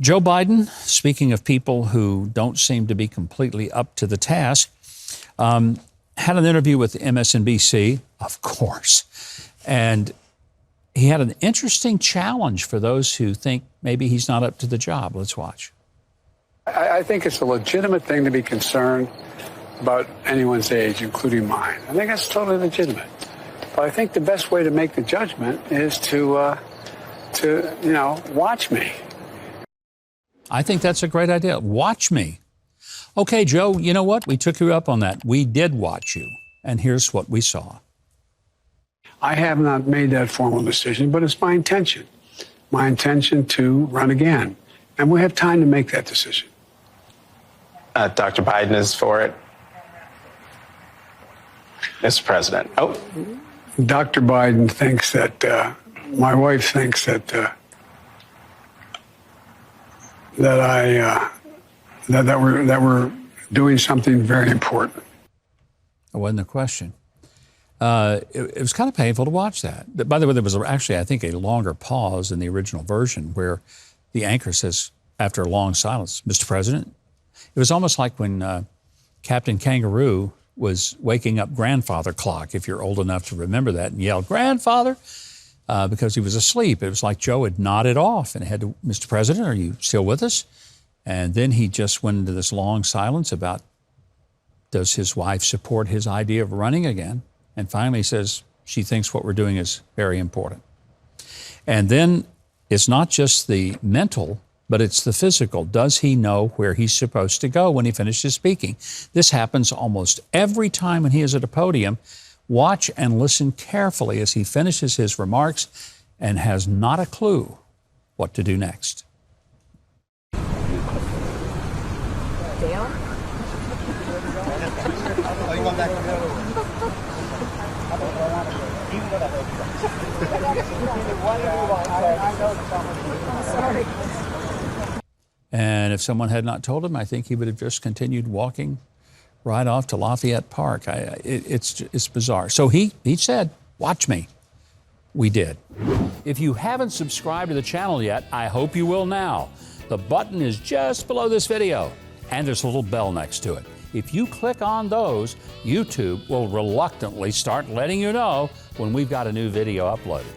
Joe Biden, speaking of people who don't seem to be completely up to the task, had an interview with MSNBC, of course, and he had an interesting challenge for those who think maybe he's not up to the job. Let's watch. I think it's a legitimate thing to be concerned about anyone's age, including mine. I think that's totally legitimate. But I think the best way to make the judgment is to watch me. I think that's a great idea. Watch me. Okay, Joe, you know what? We took you up on that. We did watch you. And here's what we saw. I have not made that formal decision, but it's my intention. My intention to run again. And we have time to make that decision. Dr. Biden is for it. Mr. President. Oh. Dr. Biden thinks that, my wife thinks that we're doing something very important. It wasn't a question. It was kind of painful to watch that. By the way, there was actually, I think, a longer pause in the original version where the anchor says, after a long silence, Mr. President. It was almost like when Captain Kangaroo was waking up Grandfather Clock, if you're old enough to remember that, and yelled, "Grandfather," because he was asleep. It was like Joe had nodded off and had to, "Mr. President, are you still with us?" And then he just went into this long silence about, does his wife support his idea of running again? And finally says, she thinks what we're doing is very important. And then it's not just the mental, but it's the physical. Does he know where he's supposed to go when he finishes speaking? This happens almost every time when he is at a podium. Watch and listen carefully as he finishes his remarks and has not a clue what to do next. Dale? Sorry. And if someone had not told him, I think he would have just continued walking right off to Lafayette Park. It's bizarre. So he said, watch me. We did. If you haven't subscribed to the channel yet, I hope you will now. The button is just below this video, and there's a little bell next to it. If you click on those, YouTube will reluctantly start letting you know when we've got a new video uploaded.